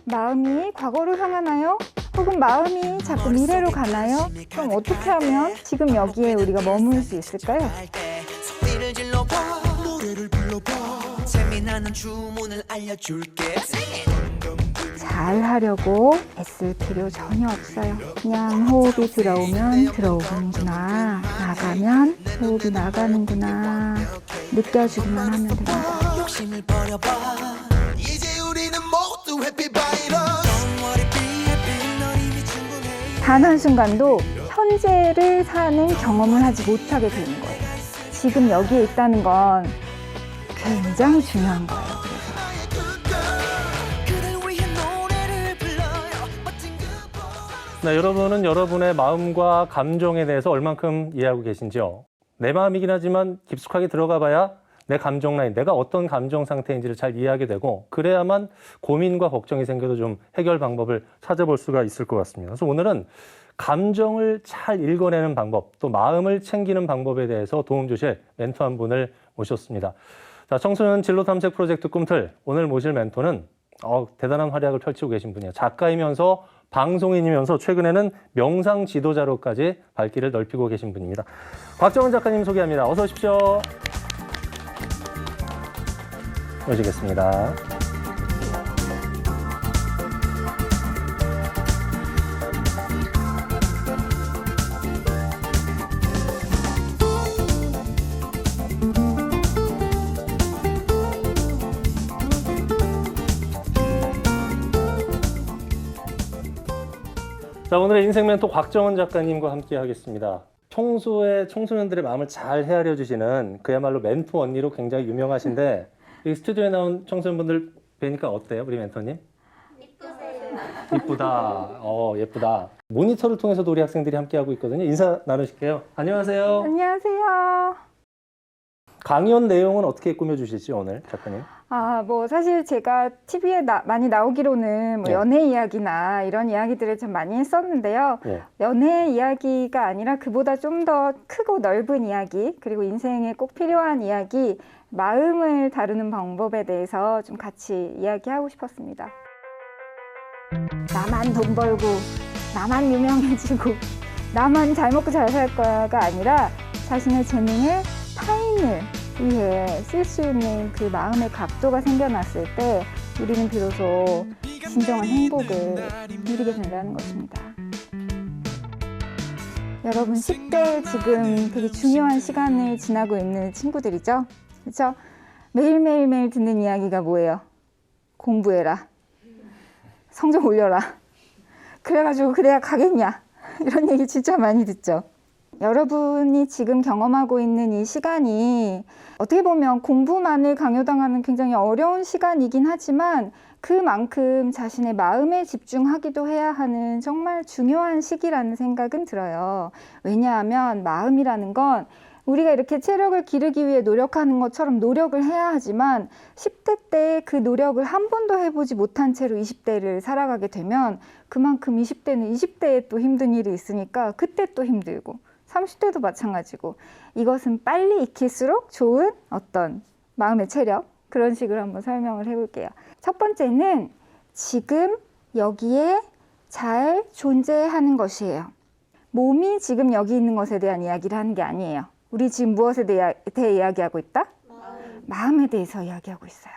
마음이 과거로 향하나요? 혹은 마음이 자꾸 미래로 가나요? 그럼 어떻게 하면 지금 여기에 우리가 머물 수 있을까요? 잘 하려고 애쓸 필요 전혀 없어요. 그냥 호흡이 들어오면 들어오는구나, 나가면 호흡이 나가는구나 느껴주기만 하면 됩니다. 단 한순간도 현재를 사는 경험을 하지 못하게 되는 거예요. 지금 여기에 있다는 건 굉장히 중요한 거예요. 네, 여러분은 여러분의 마음과 감정에 대해서 얼만큼 이해하고 계신지요? 내 마음이긴 하지만 깊숙하게 들어가 봐야 내 감정 라인, 내가 어떤 감정 상태인지를 잘 이해하게 되고, 그래야만 고민과 걱정이 생겨도 좀 해결 방법을 찾아볼 수가 있을 것 같습니다. 그래서 오늘은 감정을 잘 읽어내는 방법, 또 마음을 챙기는 방법에 대해서 도움 주실 멘토 한 분을 모셨습니다. 자, 청소년 진로 탐색 프로젝트 꿈틀, 오늘 모실 멘토는 대단한 활약을 펼치고 계신 분이에요. 작가이면서 방송인이면서 최근에는 명상 지도자로까지 발길을 넓히고 계신 분입니다. 곽정은 작가님 소개합니다. 어서 오십시오. 모시겠습니다. 자, 오늘의 인생 멘토 곽정은 작가님과 함께 하겠습니다. 평소에 청소년들의 마음을 잘 헤아려 주시는 그야말로 멘토 언니로 굉장히 유명하신데, 이 스튜디오에 나온 청소년분들 뵈니까 어때요, 우리 멘토님? 이쁘세요. 이쁘다. 예쁘다. 모니터를 통해서도 우리 학생들이 함께하고 있거든요. 인사 나누실게요. 안녕하세요. 안녕하세요. 강연 내용은 어떻게 꾸며주실지 오늘 작가님? 사실 제가 TV에 많이 나오기로는 네. 연애 이야기나 이런 이야기들을 좀 많이 했었는데요. 네. 연애 이야기가 아니라 그보다 좀 더 크고 넓은 이야기, 그리고 인생에 꼭 필요한 이야기, 마음을 다루는 방법에 대해서 좀 같이 이야기하고 싶었습니다. 나만 돈 벌고, 나만 유명해지고, 나만 잘 먹고 잘 살 거야가 아니라 자신의 재능을 타인을 위해 쓸 수 있는 그 마음의 각도가 생겨났을 때 우리는 비로소 진정한 행복을 누리게 된다는 것입니다. 여러분, 10대 지금 되게 중요한 시간을 지나고 있는 친구들이죠? 그렇죠? 매일매일 듣는 이야기가 뭐예요? 공부해라. 성적 올려라. 그래가지고 그래야 가겠냐? 이런 얘기 진짜 많이 듣죠? 여러분이 지금 경험하고 있는 이 시간이 어떻게 보면 공부만을 강요당하는 굉장히 어려운 시간이긴 하지만 그만큼 자신의 마음에 집중하기도 해야 하는 정말 중요한 시기라는 생각은 들어요. 왜냐하면 마음이라는 건 우리가 이렇게 체력을 기르기 위해 노력하는 것처럼 노력을 해야 하지만 10대 때 그 노력을 한 번도 해보지 못한 채로 20대를 살아가게 되면 그만큼 20대는 20대에 또 힘든 일이 있으니까 그때 또 힘들고 30대도 마찬가지고, 이것은 빨리 익힐수록 좋은 어떤 마음의 체력, 그런 식으로 한번 설명을 해볼게요. 첫 번째는 지금 여기에 잘 존재하는 것이에요. 몸이 지금 여기 있는 것에 대한 이야기를 하는 게 아니에요. 우리 지금 무엇에 대해 이야기하고 있다? 마음에 대해서 이야기하고 있어요.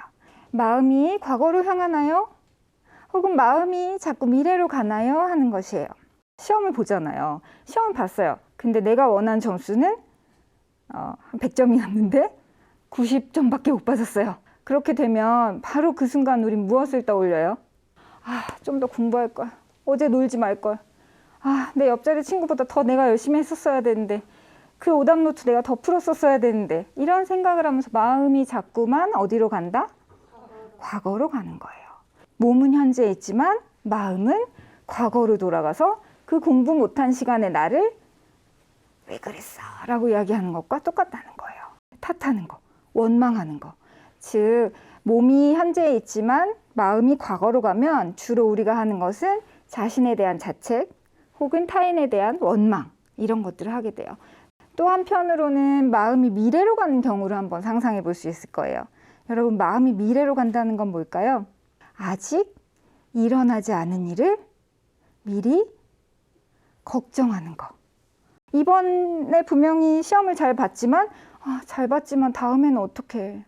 마음이 과거로 향하나요? 혹은 마음이 자꾸 미래로 가나요? 하는 것이에요. 시험을 보잖아요. 시험을 봤어요. 근데 내가 원한 점수는 한 100점이었는데 90점밖에 못 받았어요. 그렇게 되면 바로 그 순간 우린 무엇을 떠올려요? 좀 더 공부할 걸. 어제 놀지 말 걸. 내 옆자리 친구보다 더 내가 열심히 했었어야 되는데, 그 오답 노트 내가 더 풀었었어야 되는데, 이런 생각을 하면서 마음이 자꾸만 어디로 간다? 과거로 가는 거예요. 몸은 현재에 있지만 마음은 과거로 돌아가서 그 공부 못한 시간에 나를 왜 그랬어? 라고 이야기하는 것과 똑같다는 거예요. 탓하는 거, 원망하는 거. 즉, 몸이 현재에 있지만 마음이 과거로 가면 주로 우리가 하는 것은 자신에 대한 자책 혹은 타인에 대한 원망, 이런 것들을 하게 돼요. 또 한편으로는 마음이 미래로 가는 경우를 한번 상상해 볼 수 있을 거예요. 여러분, 마음이 미래로 간다는 건 뭘까요? 아직 일어나지 않은 일을 미리 걱정하는 거. 이번에 분명히 시험을 잘 봤지만 잘 봤지만 다음에는 어떡해.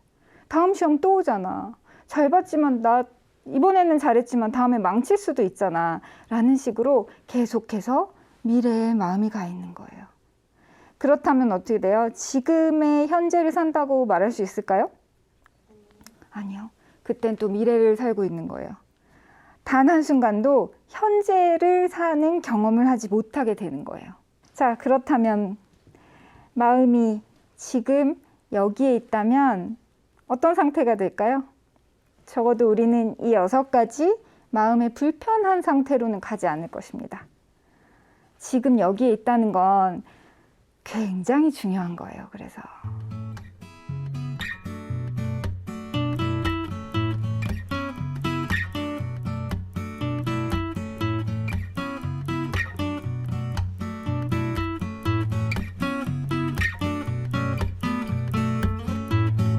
다음 시험 또 오잖아. 잘 봤지만 나 이번에는 잘했지만 다음에 망칠 수도 있잖아. 라는 식으로 계속해서 미래에 마음이 가 있는 거예요. 그렇다면 어떻게 돼요? 지금의 현재를 산다고 말할 수 있을까요? 아니요. 그땐 또 미래를 살고 있는 거예요. 단 한순간도 현재를 사는 경험을 하지 못하게 되는 거예요. 자, 그렇다면 마음이 지금 여기에 있다면 어떤 상태가 될까요? 적어도 우리는 이 6가지 마음의 불편한 상태로는 가지 않을 것입니다. 지금 여기에 있다는 건 굉장히 중요한 거예요. 그래서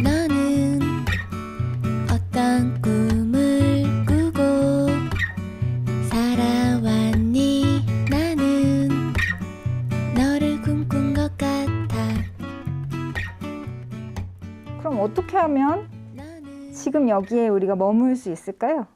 너는 어떤 꿈을 꾸고 살아왔니? 나는 너를 꿈꾼 것 같아. 그럼 어떻게 하면 너는 지금 여기에 우리가 머물 수 있을까요?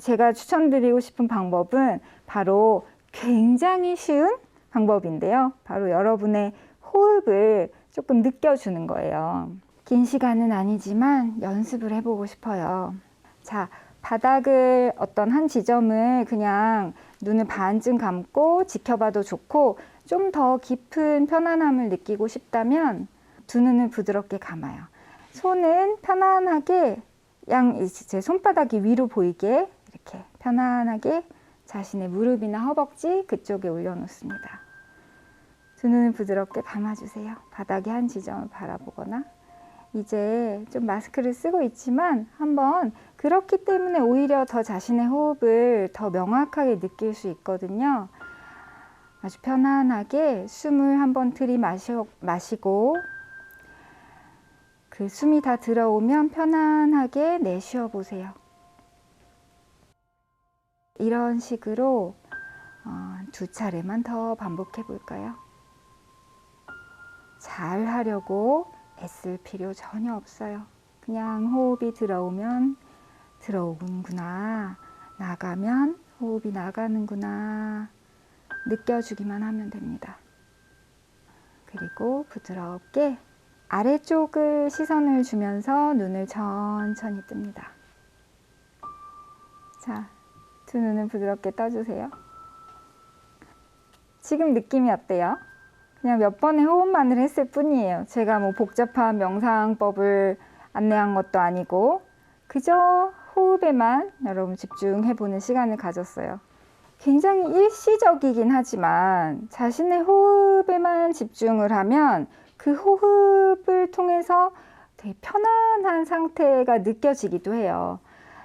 제가 추천드리고 싶은 방법은 바로 굉장히 쉬운 방법인데요. 바로 여러분의 호흡을 조금 느껴주는 거예요. 긴 시간은 아니지만 연습을 해보고 싶어요. 자, 바닥을 어떤 한 지점을 그냥 눈을 반쯤 감고 지켜봐도 좋고 좀 더 깊은 편안함을 느끼고 싶다면 두 눈을 부드럽게 감아요. 손은 편안하게 제 손바닥이 위로 보이게 이렇게 편안하게 자신의 무릎이나 허벅지 그쪽에 올려놓습니다. 두 눈을 부드럽게 감아주세요. 바닥의 한 지점을 바라보거나 이제 좀 마스크를 쓰고 있지만 한번 그렇기 때문에 오히려 더 자신의 호흡을 더 명확하게 느낄 수 있거든요. 아주 편안하게 숨을 한번 들이마시고 그 숨이 다 들어오면 편안하게 내쉬어 보세요. 이런 식으로 2차례만 더 반복해 볼까요? 잘 하려고 애쓸 필요 전혀 없어요. 그냥 호흡이 들어오면 들어오는구나, 나가면 호흡이 나가는구나 느껴주기만 하면 됩니다. 그리고 부드럽게 아래쪽을 시선을 주면서 눈을 천천히 뜹니다. 자, 두 눈을 부드럽게 떠주세요. 지금 느낌이 어때요? 그냥 몇 번의 호흡만을 했을 뿐이에요. 제가 뭐 복잡한 명상법을 안내한 것도 아니고 그저 호흡에만 여러분 집중해보는 시간을 가졌어요. 굉장히 일시적이긴 하지만 자신의 호흡에만 집중을 하면 그 호흡을 통해서 되게 편안한 상태가 느껴지기도 해요.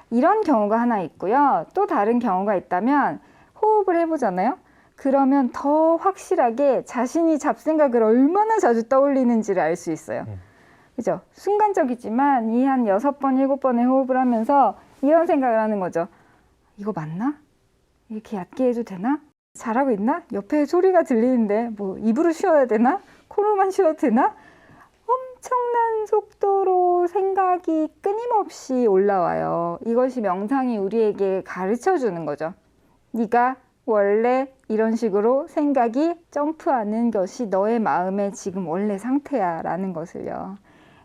이런 경우가 하나 있고요. 또 다른 경우가 있다면 호흡을 해보잖아요. 그러면 더 확실하게 자신이 잡생각을 얼마나 자주 떠올리는지를 알 수 있어요. 그죠? 순간적이지만 이 한 6번, 7번의 호흡을 하면서 이런 생각을 하는 거죠. 이거 맞나? 이렇게 얕게 해도 되나? 잘하고 있나? 옆에 소리가 들리는데 뭐 입으로 쉬어야 되나? 코로만 쉬어도 되나? 엄청난 속도로 생각이 끊임없이 올라와요. 이것이 명상이 우리에게 가르쳐 주는 거죠. 네가 원래 이런 식으로 생각이 점프하는 것이 너의 마음의 지금 원래 상태야 라는 것을요.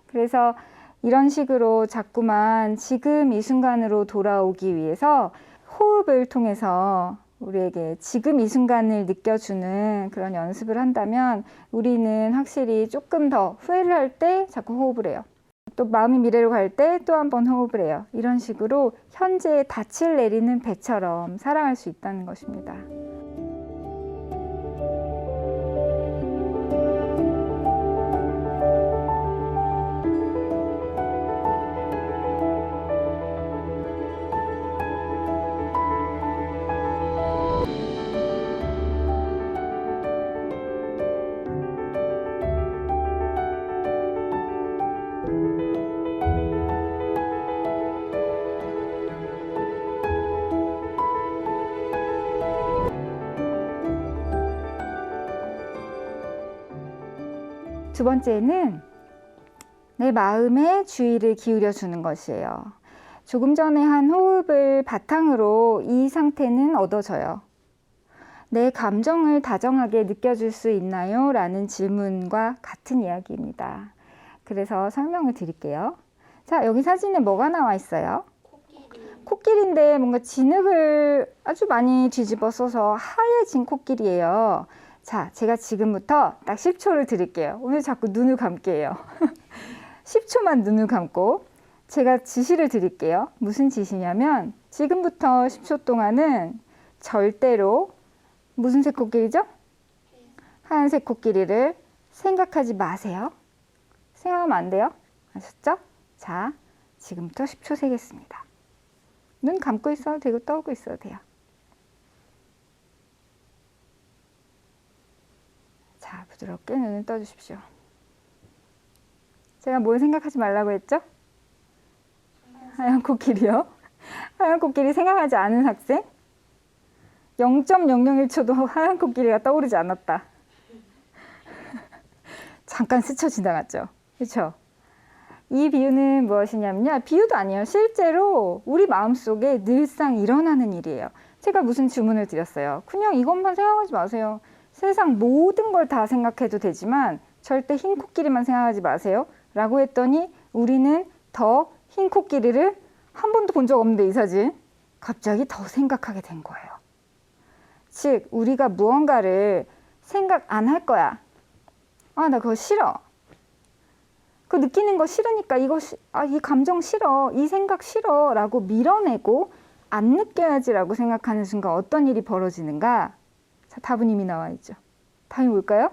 그래서 이런 식으로 자꾸만 지금 이 순간으로 돌아오기 위해서 호흡을 통해서 우리에게 지금 이 순간을 느껴주는 그런 연습을 한다면 우리는 확실히 조금 더 후회를 할 때 자꾸 호흡을 해요. 또 마음이 미래로 갈 때 또 한 번 호흡을 해요. 이런 식으로 현재의 닻을 내리는 배처럼 살아갈 수 있다는 것입니다. 두 번째는 내 마음에 주의를 기울여 주는 것이에요. 조금 전에 한 호흡을 바탕으로 이 상태는 얻어져요. 내 감정을 다정하게 느껴줄 수 있나요? 라는 질문과 같은 이야기입니다. 그래서 설명을 드릴게요. 자, 여기 사진에 뭐가 나와 있어요? 코끼리인데 뭔가 진흙을 아주 많이 뒤집어 써서 하얘진 코끼리예요. 자, 제가 지금부터 딱 10초를 드릴게요. 오늘 자꾸 눈을 감게 해요. 10초만 눈을 감고 제가 지시를 드릴게요. 무슨 지시냐면 지금부터 10초 동안은 절대로 무슨 색 코끼리죠? 하얀색 코끼리를 생각하지 마세요. 생각하면 안 돼요. 아셨죠? 자, 지금부터 10초 세겠습니다. 눈 감고 있어도 되고 떠고 있어도 돼요. 자, 부드럽게 눈을 떠주십시오. 제가 뭘 생각하지 말라고 했죠? 하얀 코끼리요. 하얀 코끼리 생각하지 않은 학생? 0.001초도 하얀 코끼리가 떠오르지 않았다. 잠깐 스쳐 지나갔죠. 그렇죠? 이 비유는 무엇이냐면요. 비유도 아니에요. 실제로 우리 마음속에 늘상 일어나는 일이에요. 제가 무슨 주문을 드렸어요. 그냥 이것만 생각하지 마세요. 세상 모든 걸 다 생각해도 되지만 절대 흰 코끼리만 생각하지 마세요. 라고 했더니 우리는 더 흰 코끼리를 한 번도 본 적 없는데 이 사진 갑자기 더 생각하게 된 거예요. 즉 우리가 무언가를 생각 안 할 거야. 아, 나 그거 싫어. 그 느끼는 거 싫으니까 이 감정 싫어. 이 생각 싫어. 라고 밀어내고 안 느껴야지라고 생각하는 순간 어떤 일이 벌어지는가? 자, 답은 이미 나와 있죠. 답이 뭘까요?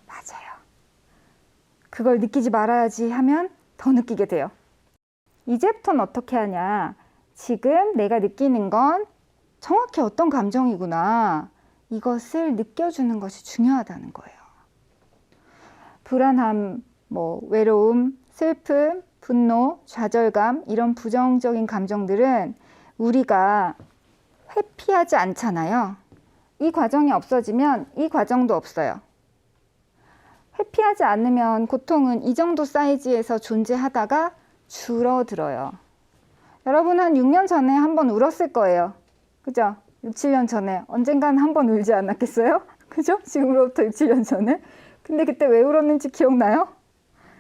맞아요. 그걸 느끼지 말아야지 하면 더 느끼게 돼요. 이제부터는 어떻게 하냐. 지금 내가 느끼는 건 정확히 어떤 감정이구나. 이것을 느껴주는 것이 중요하다는 거예요. 불안함, 외로움, 슬픔, 분노, 좌절감 이런 부정적인 감정들은 우리가 회피하지 않잖아요. 이 과정이 없어지면 이 과정도 없어요. 회피하지 않으면 고통은 이 정도 사이즈에서 존재하다가 줄어들어요. 여러분 한 6년 전에 한번 울었을 거예요. 그죠? 6, 7년 전에 언젠간 한번 울지 않았겠어요? 그죠? 지금으로부터 6, 7년 전에. 근데 그때 왜 울었는지 기억나요?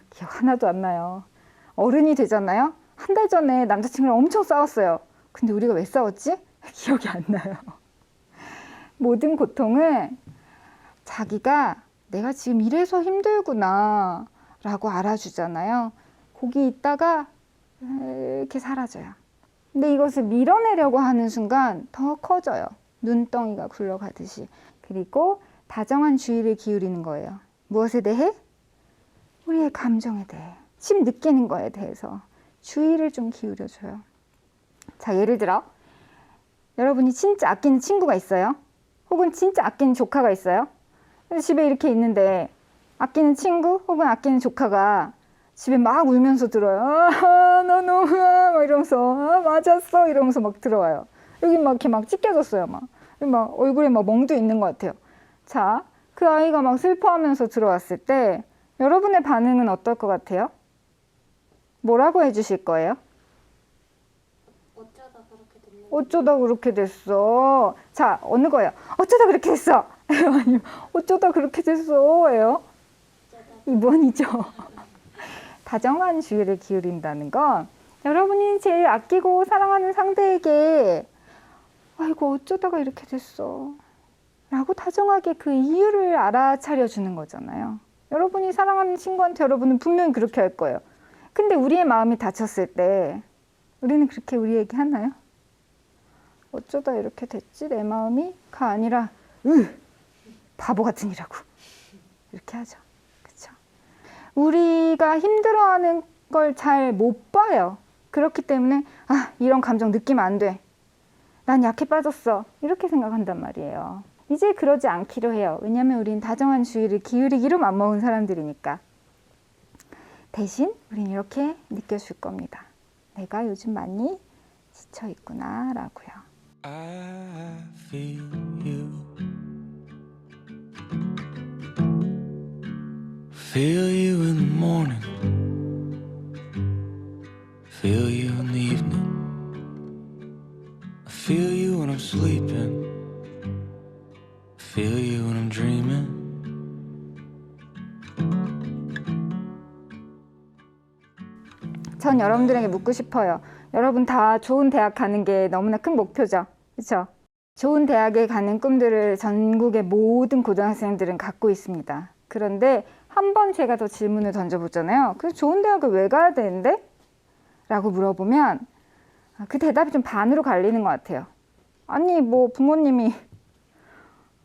기억 하나도 안 나요. 어른이 되잖아요. 한 달 전에 남자친구랑 엄청 싸웠어요. 근데 우리가 왜 싸웠지? 기억이 안 나요. 모든 고통은 자기가 내가 지금 이래서 힘들구나 라고 알아주잖아요. 거기 있다가 이렇게 사라져요. 근데 이것을 밀어내려고 하는 순간 더 커져요. 눈덩이가 굴러가듯이. 그리고 다정한 주의를 기울이는 거예요. 무엇에 대해? 우리의 감정에 대해. 지금 느끼는 거에 대해서 주의를 좀 기울여줘요. 자, 예를 들어 여러분이 진짜 아끼는 친구가 있어요. 혹은 진짜 아끼는 조카가 있어요. 그래서 집에 이렇게 있는데 아끼는 친구 혹은 아끼는 조카가 집에 막 울면서 들어요. 나 너무해 막 이러면서 맞았어 이러면서 막 들어와요. 여기 막 이렇게 막 찢겨졌어요. 막 얼굴에 막 멍도 있는 것 같아요. 자, 그 아이가 막 슬퍼하면서 들어왔을 때 여러분의 반응은 어떨 것 같아요? 뭐라고 해주실 거예요? 어쩌다 그렇게 됐어. 자, 어느 거예요? 어쩌다 그렇게 됐어. 아니면 어쩌다 그렇게 됐어. 예요? 2번이죠. 다정한 주의를 기울인다는 건 여러분이 제일 아끼고 사랑하는 상대에게 아이고 어쩌다가 이렇게 됐어 라고 다정하게 그 이유를 알아차려 주는 거잖아요. 여러분이 사랑하는 친구한테 여러분은 분명히 그렇게 할 거예요. 근데 우리의 마음이 다쳤을 때 우리는 그렇게 우리에게 하나요? 어쩌다 이렇게 됐지 내 마음이?가 아니라 바보 같으니라고 이렇게 하죠. 그렇죠? 우리가 힘들어하는 걸 잘 못 봐요. 그렇기 때문에 이런 감정 느끼면 안 돼. 난 약해 빠졌어. 이렇게 생각한단 말이에요. 이제 그러지 않기로 해요. 왜냐하면 우린 다정한 주의를 기울이기로 맘먹은 사람들이니까. 대신 우린 이렇게 느껴줄 겁니다. 내가 요즘 많이 지쳐 있구나 라고요. I feel you feel you in the morning, feel you in the evening. I feel you when I'm sleeping, feel you when I'm dreaming. 전 여러분들에게 묻고 싶어요. 여러분 다 좋은 대학 가는 게 너무나 큰 목표죠. 그렇죠? 좋은 대학에 가는 꿈들을 전국의 모든 고등학생들은 갖고 있습니다. 그런데 한 번 제가 더 질문을 던져보잖아요. 그래서 좋은 대학을 왜 가야 되는데? 라고 물어보면 그 대답이 좀 반으로 갈리는 것 같아요. 아니 뭐 부모님이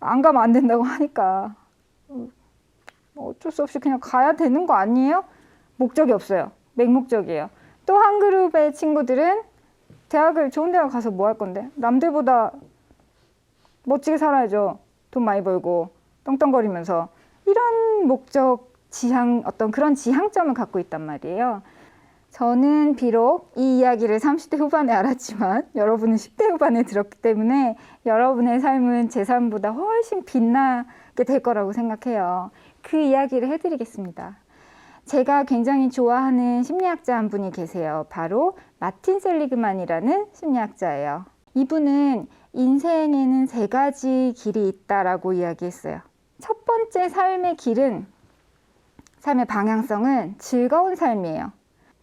안 가면 안 된다고 하니까 어쩔 수 없이 그냥 가야 되는 거 아니에요? 목적이 없어요. 맹목적이에요. 또 한 그룹의 친구들은 대학을 좋은 대학 가서 뭐 할 건데? 남들보다 멋지게 살아야죠. 돈 많이 벌고 떵떵거리면서 이런 목적, 지향, 어떤 그런 지향점을 갖고 있단 말이에요. 저는 비록 이 이야기를 30대 후반에 알았지만 여러분은 10대 후반에 들었기 때문에 여러분의 삶은 제 삶보다 훨씬 빛나게 될 거라고 생각해요. 그 이야기를 해드리겠습니다. 제가 굉장히 좋아하는 심리학자 한 분이 계세요. 바로 마틴 셀리그만이라는 심리학자예요. 이분은 인생에는 3가지 길이 있다라고 이야기했어요. 첫 번째 삶의 길은, 삶의 방향성은 즐거운 삶이에요.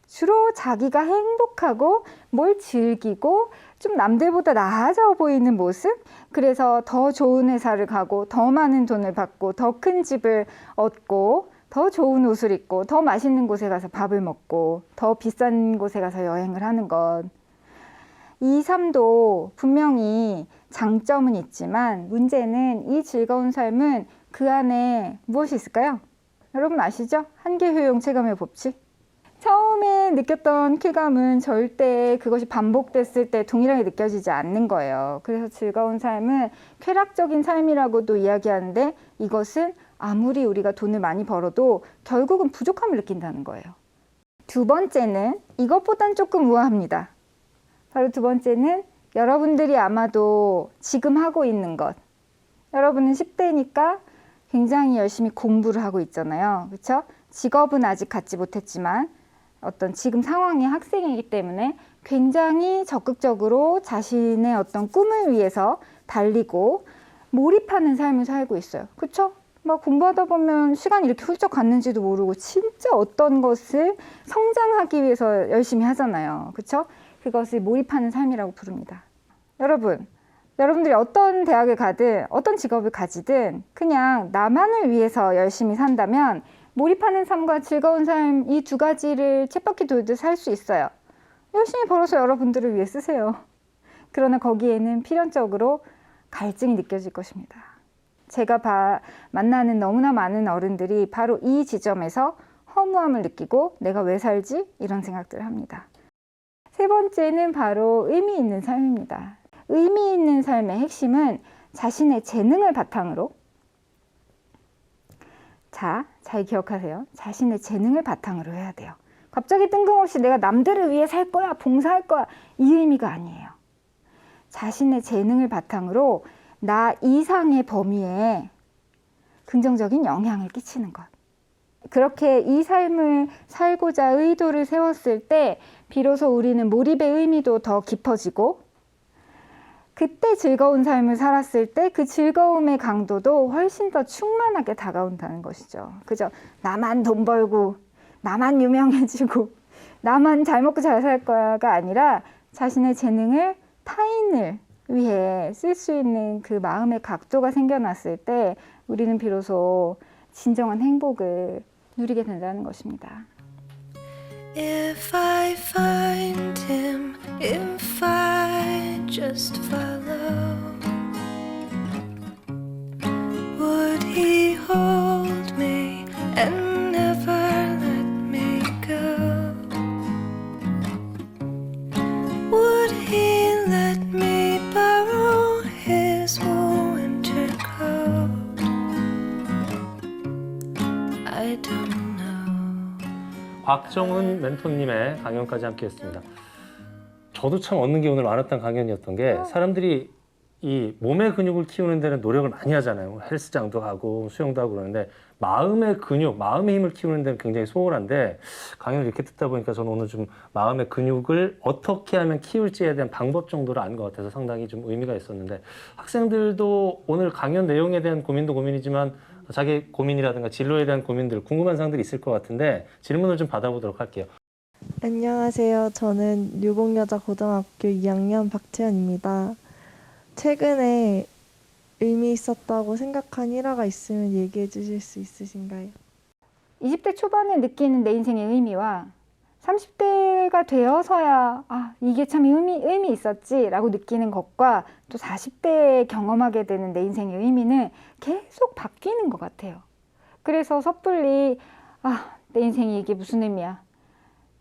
주로 자기가 행복하고 뭘 즐기고 좀 남들보다 나아져 보이는 모습? 그래서 더 좋은 회사를 가고 더 많은 돈을 받고 더 큰 집을 얻고 더 좋은 옷을 입고 더 맛있는 곳에 가서 밥을 먹고 더 비싼 곳에 가서 여행을 하는 것. 이 삶도 분명히 장점은 있지만 문제는 이 즐거운 삶은 그 안에 무엇이 있을까요? 여러분 아시죠? 한계효용 체감의 법칙. 처음에 느꼈던 쾌감은 절대 그것이 반복됐을 때 동일하게 느껴지지 않는 거예요. 그래서 즐거운 삶은 쾌락적인 삶이라고도 이야기하는데 이것은 아무리 우리가 돈을 많이 벌어도 결국은 부족함을 느낀다는 거예요. 두 번째는 이것보단 조금 우아합니다. 바로 두 번째는 여러분들이 아마도 지금 하고 있는 것. 여러분은 10대니까 굉장히 열심히 공부를 하고 있잖아요. 그렇죠? 직업은 아직 갖지 못했지만 어떤 지금 상황이 학생이기 때문에 굉장히 적극적으로 자신의 어떤 꿈을 위해서 달리고 몰입하는 삶을 살고 있어요. 그렇죠? 막 공부하다 보면 시간이 이렇게 훌쩍 갔는지도 모르고 진짜 어떤 것을 성장하기 위해서 열심히 하잖아요. 그렇죠? 그것을 몰입하는 삶이라고 부릅니다. 여러분들이 어떤 대학을 가든 어떤 직업을 가지든 그냥 나만을 위해서 열심히 산다면 몰입하는 삶과 즐거운 삶 이 2가지를 쳇바퀴 돌듯 살 수 있어요. 열심히 벌어서 여러분들을 위해 쓰세요. 그러나 거기에는 필연적으로 갈증이 느껴질 것입니다. 제가 만나는 너무나 많은 어른들이 바로 이 지점에서 허무함을 느끼고 내가 왜 살지? 이런 생각들을 합니다. 세 번째는 바로 의미 있는 삶입니다. 의미 있는 삶의 핵심은 자신의 재능을 바탕으로, 잘 기억하세요. 자신의 재능을 바탕으로 해야 돼요. 갑자기 뜬금없이 내가 남들을 위해 살 거야, 봉사할 거야, 이 의미가 아니에요. 자신의 재능을 바탕으로 나 이상의 범위에 긍정적인 영향을 끼치는 것. 그렇게 이 삶을 살고자 의도를 세웠을 때 비로소 우리는 몰입의 의미도 더 깊어지고 그때 즐거운 삶을 살았을 때 그 즐거움의 강도도 훨씬 더 충만하게 다가온다는 것이죠. 그죠? 나만 돈 벌고 나만 유명해지고 나만 잘 먹고 잘 살 거야가 아니라 자신의 재능을 타인을 위해 쓸 수 있는 그 마음의 각도가 생겨났을 때 우리는 비로소 진정한 행복을 누리게 된다는 것입니다. If I find him, if I just follow, would he hold me and never let me go? Would he let me borrow his winter coat? I don't know. 곽정훈 멘토님의 강연까지 함께 했습니다. 저도 참 얻는 게 오늘 많았던 강연이었던 게 사람들이 이 몸의 근육을 키우는 데는 노력을 많이 하잖아요. 헬스장도 가고 수영도 하고 그러는데 마음의 근육, 마음의 힘을 키우는 데는 굉장히 소홀한데 강연을 이렇게 듣다 보니까 저는 오늘 좀 마음의 근육을 어떻게 하면 키울지에 대한 방법 정도를 안 것 같아서 상당히 좀 의미가 있었는데 학생들도 오늘 강연 내용에 대한 고민도 고민이지만 자기 고민이라든가 진로에 대한 고민들 궁금한 사항들이 있을 것 같은데 질문을 좀 받아보도록 할게요. 안녕하세요. 저는 유복여자고등학교 2학년 박채연입니다. 최근에 의미 있었다고 생각한 일화가 있으면 얘기해 주실 수 있으신가요? 20대 초반에 느끼는 내 인생의 의미와 30대가 되어서야 이게 참 의미 있었지 라고 느끼는 것과 또 40대에 경험하게 되는 내 인생의 의미는 계속 바뀌는 것 같아요. 그래서 섣불리 내 인생이 이게 무슨 의미야?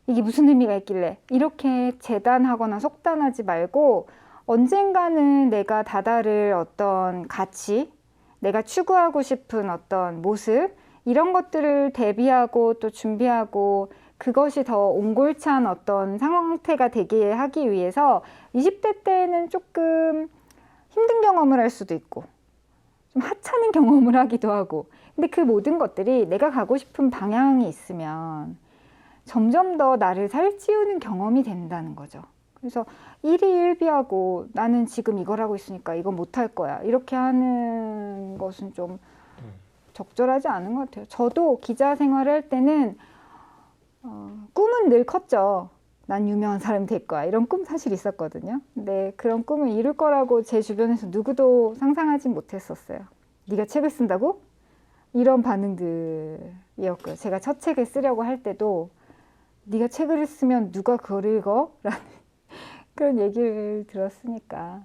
이게 무슨 의미가 있길래? 이렇게 재단하거나 속단하지 말고 언젠가는 내가 다다를 어떤 가치, 내가 추구하고 싶은 어떤 모습 이런 것들을 대비하고 또 준비하고 그것이 더 옹골찬 어떤 상태가 되게 하기 위해서 20대 때는 조금 힘든 경험을 할 수도 있고 좀 하찮은 경험을 하기도 하고 근데 그 모든 것들이 내가 가고 싶은 방향이 있으면 점점 더 나를 살찌우는 경험이 된다는 거죠. 그래서 일희일비하고 나는 지금 이걸 하고 있으니까 이건 못할 거야 이렇게 하는 것은 좀 적절하지 않은 것 같아요. 저도 기자 생활을 할 때는 꿈은 늘 컸죠. 난 유명한 사람이 될 거야 이런 꿈 사실 있었거든요. 근데 그런 꿈을 이룰 거라고 제 주변에서 누구도 상상하지 못했었어요. 네가 책을 쓴다고? 이런 반응들이었고요. 제가 첫 책을 쓰려고 할 때도 네가 책을 쓰면 누가 그걸 읽어? 라는 그런 얘기를 들었으니까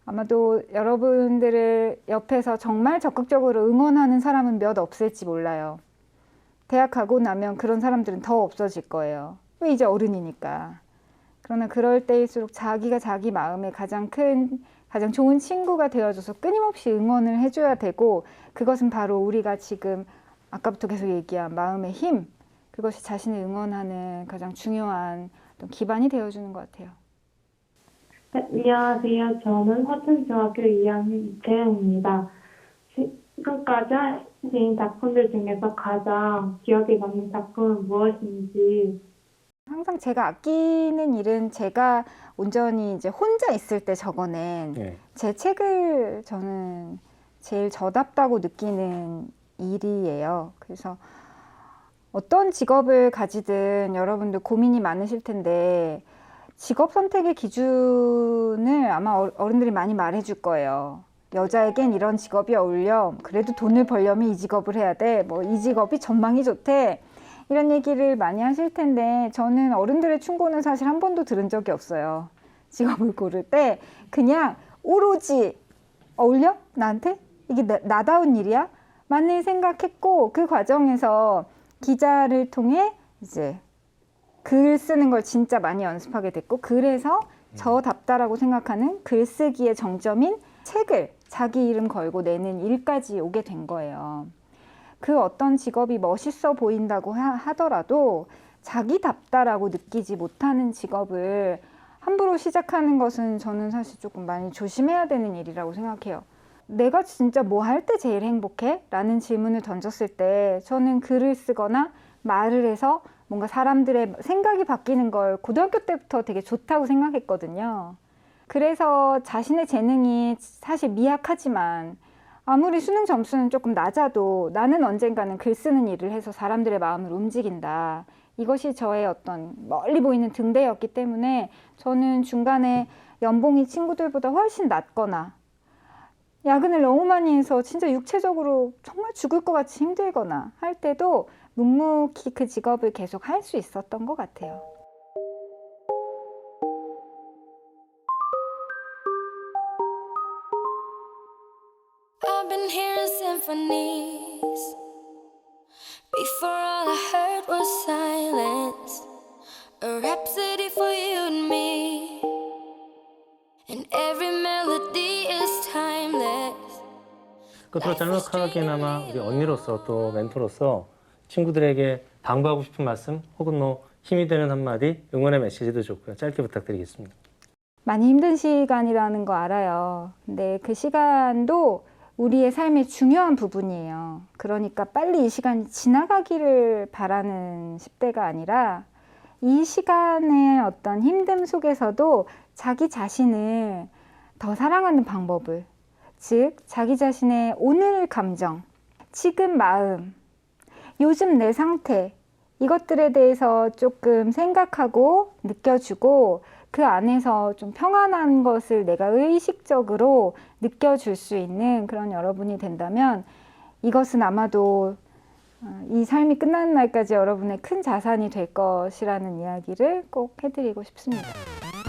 아마도 여러분들을 옆에서 정말 적극적으로 응원하는 사람은 몇 없을지 몰라요. 대학 가고 나면 그런 사람들은 더 없어질 거예요. 왜 이제 어른이니까. 그러나 그럴 때일수록 자기가 자기 마음에 가장 좋은 친구가 되어줘서 끊임없이 응원을 해줘야 되고 그것은 바로 우리가 지금 아까부터 계속 얘기한 마음의 힘 그것이 자신을 응원하는 가장 중요한 어떤 기반이 되어주는 것 같아요. 네, 안녕하세요. 저는 화천중학교 2학년 이태영입니다. 지금까지 하신 작품들 중에서 가장 기억에 남는 작품은 무엇인지. 항상 제가 아끼는 일은 제가 온전히 이제 혼자 있을 때 적어낸 제 책을 저는 제일 저답다고 느끼는 일이에요. 그래서 어떤 직업을 가지든 여러분들 고민이 많으실 텐데 직업 선택의 기준을 아마 어른들이 많이 말해줄 거예요. 여자에겐 이런 직업이 어울려. 그래도 돈을 벌려면 이 직업을 해야 돼. 뭐 이 직업이 전망이 좋대. 이런 얘기를 많이 하실 텐데 저는 어른들의 충고는 사실 한 번도 들은 적이 없어요. 직업을 고를 때 그냥 오로지 어울려? 나한테? 이게 나다운 일이야? 만을 생각했고 그 과정에서 기자를 통해 이제 글 쓰는 걸 진짜 많이 연습하게 됐고 그래서 저답다라고 생각하는 글쓰기의 정점인 책을 자기 이름 걸고 내는 일까지 오게 된 거예요. 그 어떤 직업이 멋있어 보인다고 하더라도 자기답다라고 느끼지 못하는 직업을 함부로 시작하는 것은 저는 사실 조금 많이 조심해야 되는 일이라고 생각해요. 내가 진짜 뭐 할 때 제일 행복해? 라는 질문을 던졌을 때 저는 글을 쓰거나 말을 해서 뭔가 사람들의 생각이 바뀌는 걸 고등학교 때부터 되게 좋다고 생각했거든요. 그래서 자신의 재능이 사실 미약하지만 아무리 수능 점수는 조금 낮아도 나는 언젠가는 글 쓰는 일을 해서 사람들의 마음을 움직인다. 이것이 저의 어떤 멀리 보이는 등대였기 때문에 저는 중간에 연봉이 친구들보다 훨씬 낮거나 야근을 너무 많이 해서 진짜 육체적으로 정말 죽을 것 같이 힘들거나 할 때도 묵묵히 그 직업을 계속 할 수 있었던 것 같아요. I've been hearing symphonies. Before all I heard was silence. A rhapsody for you and me. And every melody is timeless. 끝으로 짤막하게나마 우리 언니로서 또 멘토로서 친구들에게 당부하고 싶은 말씀 혹은 뭐 힘이 되는 한마디 응원의 메시지도 좋고요. 짧게 부탁드리겠습니다. 많이 힘든 시간이라는 거 알아요. 근데 그 시간도 우리의 삶의 중요한 부분이에요. 그러니까 빨리 이 시간이 지나가기를 바라는 10대가 아니라 이 시간의 어떤 힘듦 속에서도 자기 자신을 더 사랑하는 방법을, 즉 자기 자신의 오늘 감정, 지금 마음, 요즘 내 상태, 이것들에 대해서 조금 생각하고 느껴주고 그 안에서 좀 평안한 것을 내가 의식적으로 느껴줄 수 있는 그런 여러분이 된다면 이것은 아마도 이 삶이 끝나는 날까지 여러분의 큰 자산이 될 것이라는 이야기를 꼭 해드리고 싶습니다.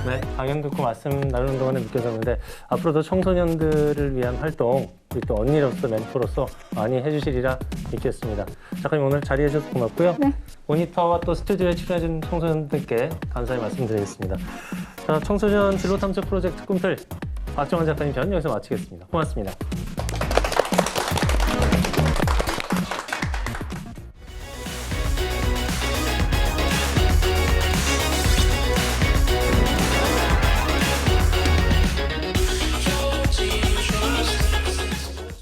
네, 강연 듣고 말씀 나누는 동안에 느껴졌는데 앞으로도 청소년들을 위한 활동, 우리 또 언니로서 멘토로서 많이 해주시리라 믿겠습니다. 작가님 오늘 자리해 주셔서 고맙고요. 네. 모니터와 또 스튜디오에 출연해준 청소년들께 감사의 말씀드리겠습니다. 자, 청소년 진로 탐색 프로젝트 꿈틀 박정환 작가님 편 여기서 마치겠습니다. 고맙습니다.